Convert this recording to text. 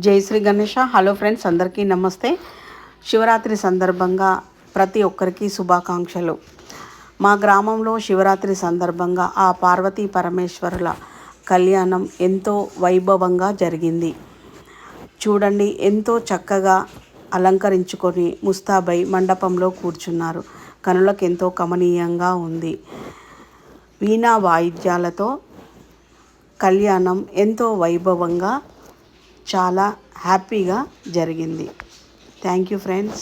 జై Shri Ganesha. Hello friends, అందరికీ నమస్తే. శివరాత్రి సందర్భంగా ప్రతి ఒక్కరికి శుభాకాంక్షలు. మా గ్రామంలో శివరాత్రి సందర్భంగా ఆ పార్వతీ పరమేశ్వరుల కళ్యాణం ఎంతో వైభవంగా జరిగింది. చూడండి, ఎంతో చక్కగా అలంకరించుకొని ముస్తాబై మండపంలో కూర్చున్నారు. కనులకు ఎంతో కమనీయంగా ఉంది. వీణా వాయిద్యాలతో కళ్యాణం ఎంతో వైభవంగా చాలా హ్యాపీగా జరిగింది. Thank you friends.